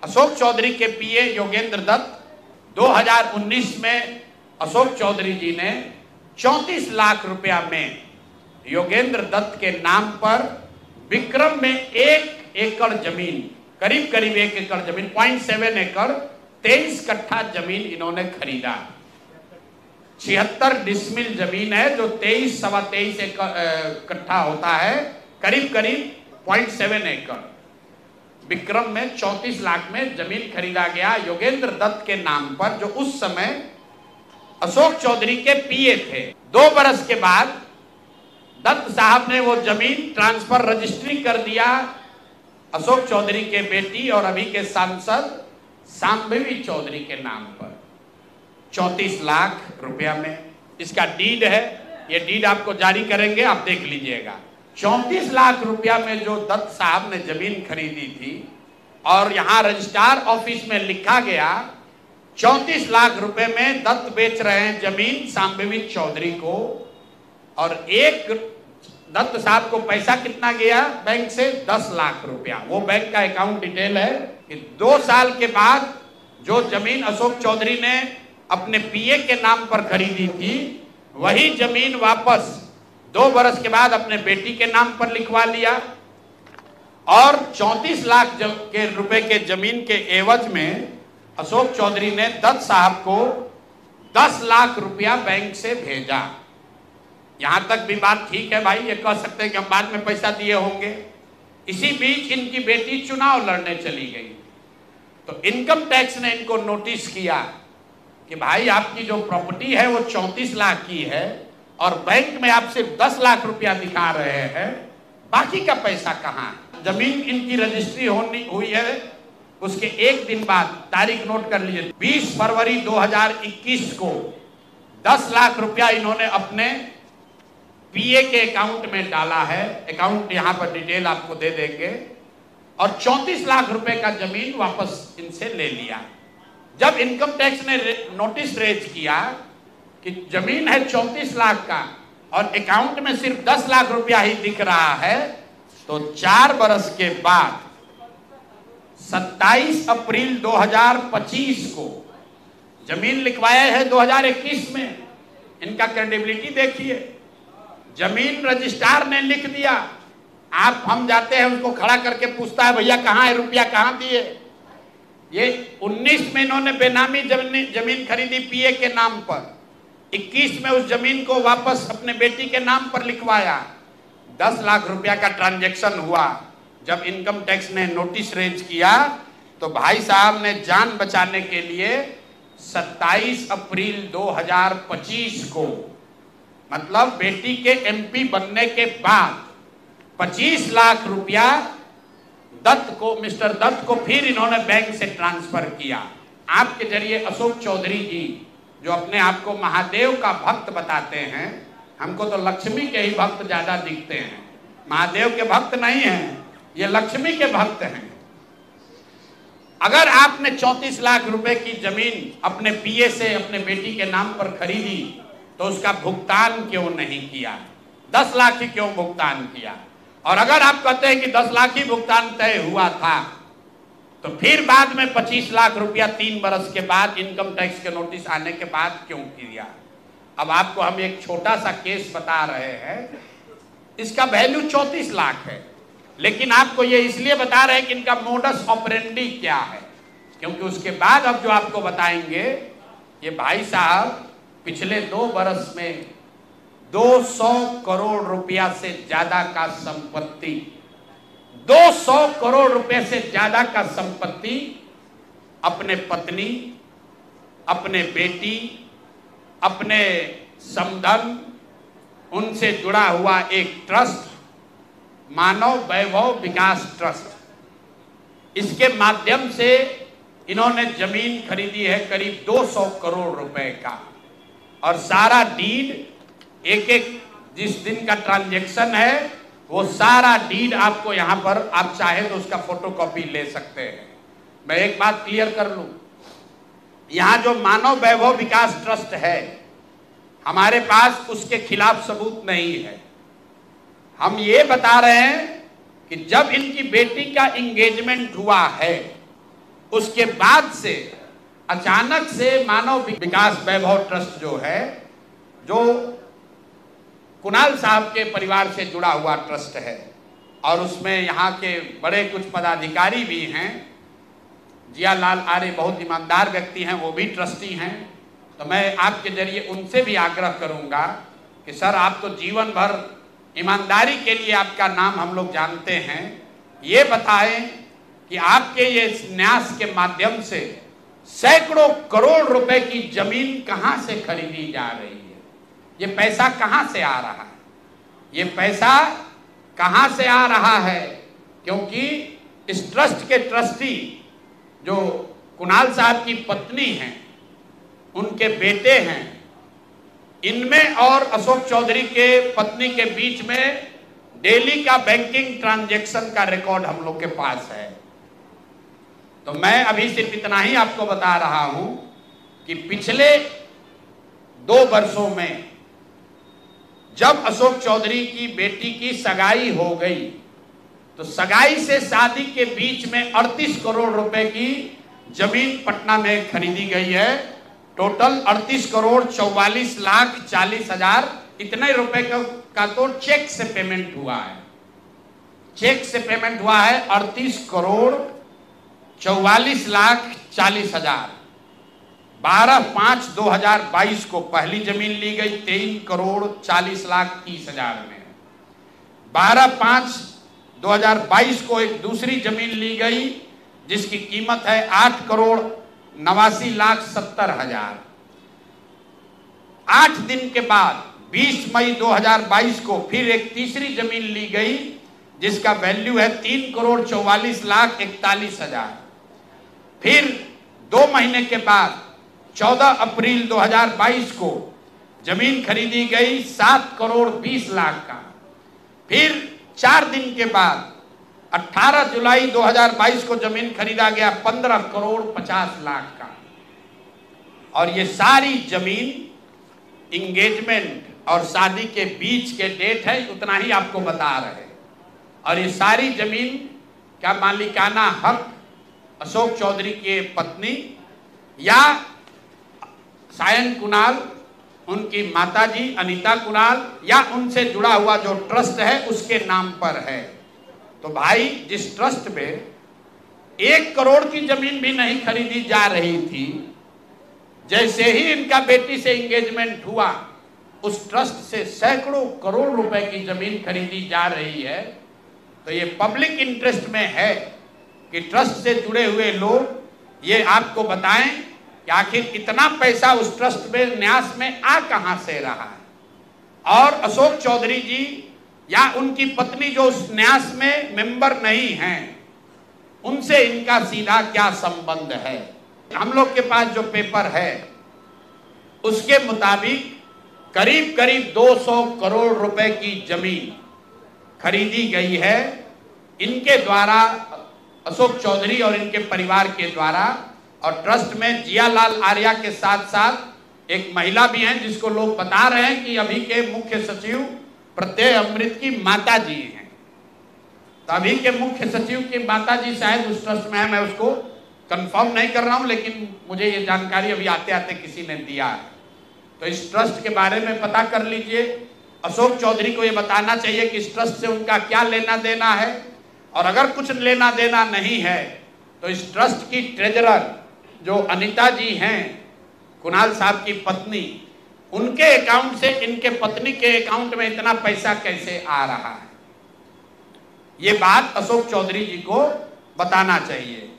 अशोक चौधरी के पीए योगेंद्र दत्त 2019 में अशोक चौधरी जी ने 34 लाख रुपया में योगेंद्र दत्त के नाम पर विक्रम में 1 एकड़ जमीन, करीब 1 एकड़ जमीन, 0.7 एकड़ 23 कट्ठा जमीन इन्होंने खरीदा। 76 डिसमिल जमीन है जो 23-23.25 कट्ठा होता है, करीब 0.7 एकड़। विक्रम में 34 लाख में जमीन खरीदा गया योगेंद्र दत्त के नाम पर, जो उस समय अशोक चौधरी के पीए थे। 2 बरस के बाद दत्त साहब ने वो जमीन ट्रांसफर रजिस्ट्री कर दिया अशोक चौधरी के बेटी और अभी के सांसद शांभवी चौधरी के नाम पर 34 लाख रुपया में। इसका डीड है, ये डीड आपको जारी करेंगे, आप देख लीजिएगा। 34 लाख रुपया में जो दत्त साहब ने जमीन खरीदी थी और यहां रजिस्ट्रार ऑफिस में लिखा गया 34 लाख रुपए में दत्त बेच रहे हैं जमीन शांभवी चौधरी को, और एक दत्त साहब को पैसा कितना गया बैंक से? 10 लाख रुपया। वो बैंक का अकाउंट डिटेल है कि 2 साल के बाद जो जमीन अशोक चौधरी ने अपने पीए के नाम पर खरीदी थी, वही जमीन वापस 2 बरस के बाद अपने बेटी के नाम पर लिखवा लिया, और 34 लाख के रुपए के जमीन के एवज में अशोक चौधरी ने दत्त साहब को 10 लाख रुपया बैंक से भेजा। यहां तक भी बात ठीक है भाई, ये कह सकते हैं कि हम बाद में पैसा दिए होंगे। इसी बीच इनकी बेटी चुनाव लड़ने चली गई, तो इनकम टैक्स ने इनको नोटिस किया कि भाई आपकी जो प्रॉपर्टी है वो 34 लाख की है और बैंक में आप सिर्फ 10 लाख रुपया दिखा रहे हैं, बाकी का पैसा कहाँ है? जमीन इनकी रजिस्ट्री हुई है, उसके 1 दिन बाद, तारीख नोट कर लीजिए, 20 फरवरी 2021 को 10 लाख रुपया इन्होंने अपने पीए के अकाउंट में डाला है। अकाउंट यहां पर डिटेल आपको दे देंगे, और 34 लाख रुपए का जमीन वापस इनसे ले लिया। जब इनकम टैक्स ने नोटिस रेज किया कि जमीन है 34 लाख का और अकाउंट में सिर्फ 10 लाख रुपया ही दिख रहा है, तो 4 बरस के बाद 27 अप्रैल 2025 को जमीन लिखवाया है 2021 में। इनका क्रेडिबिलिटी देखिए, जमीन रजिस्ट्रार ने लिख दिया, हम जाते हैं उसको खड़ा करके पूछता है भैया कहाँ है रुपया, कहाँ दिए? ये 19 में इन्होंने बेनामी जमीन खरीदी पीए के नाम पर, 21 में उस जमीन को वापस अपने बेटी के नाम पर लिखवाया। 10 लाख रुपया का ट्रांजैक्शन हुआ। जब इनकम टैक्स ने नोटिस रेज किया तो भाई साहब ने जान बचाने के लिए 27 अप्रैल 2025 को, मतलब बेटी के एमपी बनने के बाद 25 लाख रुपया दत्त को, मिस्टर दत्त को फिर इन्होंने बैंक से ट्रांसफर किया। आपके जरिए अशोक चौधरी जी, जो अपने आप को महादेव का भक्त बताते हैं, हमको तो लक्ष्मी के ही भक्त ज्यादा दिखते हैं, महादेव के भक्त नहीं हैं, ये लक्ष्मी के भक्त हैं। अगर आपने 34 लाख रुपए की जमीन अपने पीए से अपने बेटी के नाम पर खरीदी तो उसका भुगतान क्यों नहीं किया? 10 लाख ही क्यों भुगतान किया? और अगर आप कहते हैं कि 10 लाख ही भुगतान तय हुआ था, तो फिर बाद में 25 लाख रुपया 3 बरस के बाद इनकम टैक्स के नोटिस आने के बाद क्यों किया? अब आपको हम एक छोटा सा केस बता रहे हैं, इसका वैल्यू 34 लाख है, लेकिन आपको ये इसलिए बता रहे हैं कि इनका मोडस ऑपरेंडी क्या है, क्योंकि उसके बाद अब जो आपको बताएंगे, ये भाई साहब पिछले 2 बरस में 200 करोड़ रुपया से ज्यादा का संपत्ति, 200 करोड़ रुपए से ज्यादा का संपत्ति अपने पत्नी, अपने बेटी, अपने समधन, उनसे जुड़ा हुआ एक ट्रस्ट, मानव वैभव विकास ट्रस्ट, इसके माध्यम से इन्होंने जमीन खरीदी है करीब 200 करोड़ रुपए का, और सारा डीड एक जिस दिन का ट्रांजैक्शन है वो सारा डीड आपको यहां पर, आप चाहे तो उसका फोटोकॉपी ले सकते हैं। मैं एक बात क्लियर कर लूं, यहां जो मानव वैभव विकास ट्रस्ट है, हमारे पास उसके खिलाफ सबूत नहीं है। हम ये बता रहे हैं कि जब इनकी बेटी का एंगेजमेंट हुआ है उसके बाद से अचानक से मानव विकास वैभव ट्रस्ट जो है, जो कुणाल साहब के परिवार से जुड़ा हुआ ट्रस्ट है और उसमें यहाँ के बड़े कुछ पदाधिकारी भी हैं, जियालाल आर्य बहुत ईमानदार व्यक्ति हैं, वो भी ट्रस्टी हैं। तो मैं आपके जरिए उनसे भी आग्रह करूँगा कि सर, आप तो जीवन भर ईमानदारी के लिए आपका नाम हम लोग जानते हैं, ये बताएं कि आपके ये न्यास के माध्यम से सैकड़ों करोड़ रुपए की जमीन कहाँ से खरीदी जा रही है, ये पैसा कहाँ से आ रहा है, ये पैसा कहाँ से आ रहा है? क्योंकि इस ट्रस्ट के ट्रस्टी जो कुणाल साहब की पत्नी हैं, उनके बेटे हैं, इनमें और अशोक चौधरी के पत्नी के बीच में डेली का बैंकिंग ट्रांजैक्शन का रिकॉर्ड हम लोग के पास है। तो मैं अभी सिर्फ इतना ही आपको बता रहा हूं कि पिछले 2 वर्षों में जब अशोक चौधरी की बेटी की सगाई हो गई, तो सगाई से शादी के बीच में 38 करोड़ रुपए की जमीन पटना में खरीदी गई है। टोटल 38 करोड़ 44 लाख 40 हजार इतने रुपए का तो चेक से पेमेंट हुआ है। चेक से पेमेंट हुआ है 38 करोड़ 44 लाख 40 हजार। 12/5/2022 को पहली जमीन ली गई 23 करोड़ 40 लाख 30 हजार में। 12/5/2022 को एक दूसरी जमीन ली गई जिसकी कीमत है 8 करोड़ 89 लाख 70 हजार। 8 दिन के बाद 20 मई 2022 को फिर एक तीसरी जमीन ली गई जिसका वैल्यू है 3 करोड़ 44 लाख 41 हजार। फिर 2 महीने के बाद 14 अप्रैल 2022 को जमीन खरीदी गई 7 करोड़ 20 लाख का। फिर 4 दिन के बाद 18 जुलाई 2022 को जमीन खरीदा गया 15 करोड़ 50 लाख का। और ये सारी जमीन इंगेजमेंट और शादी के बीच के डेट है, उतना ही आपको बता रहे। और ये सारी जमीन का मालिकाना हक अशोक चौधरी के पत्नी या सायन कुणाल, उनकी माताजी अनीता कुणाल या उनसे जुड़ा हुआ जो ट्रस्ट है उसके नाम पर है। तो भाई, जिस ट्रस्ट में 1 करोड़ की जमीन भी नहीं खरीदी जा रही थी, जैसे ही इनका बेटी से एंगेजमेंट हुआ, उस ट्रस्ट से सैकड़ों करोड़ रुपए की जमीन खरीदी जा रही है। तो ये पब्लिक इंटरेस्ट में है कि ट्रस्ट से जुड़े हुए लोग ये आपको बताएं कि आखिर इतना पैसा उस ट्रस्ट में न्यास में आ कहां से रहा है। और अशोक चौधरी जी या उनकी पत्नी जो उस न्यास में मेंबर नहीं हैं, उनसे इनका सीधा क्या संबंध है? हम लोग के पास जो पेपर है उसके मुताबिक करीब करीब 200 करोड़ रुपए की जमीन खरीदी गई है इनके द्वारा, अशोक चौधरी और इनके परिवार के द्वारा। और ट्रस्ट में जियालाल आर्य के साथ साथ एक महिला भी हैं जिसको लोग बता रहे हैं कि अभी के मुख्य सचिव प्रत्यय अमृत की माता जी हैं। तो अभी के मुख्य सचिव की माता जी शायद उस ट्रस्ट में है, मैं उसको कंफर्म नहीं कर रहा हूं, लेकिन मुझे ये जानकारी अभी आते आते किसी ने दिया है। तो इस ट्रस्ट के बारे में पता कर लीजिए। अशोक चौधरी को ये बताना चाहिए कि इस ट्रस्ट से उनका क्या लेना देना है, और अगर कुछ लेना देना नहीं है तो इस ट्रस्ट की ट्रेजरर जो अनीता जी हैं, कुणाल साहब की पत्नी, उनके अकाउंट से इनके पत्नी के अकाउंट में इतना पैसा कैसे आ रहा है, ये बात अशोक चौधरी जी को बताना चाहिए।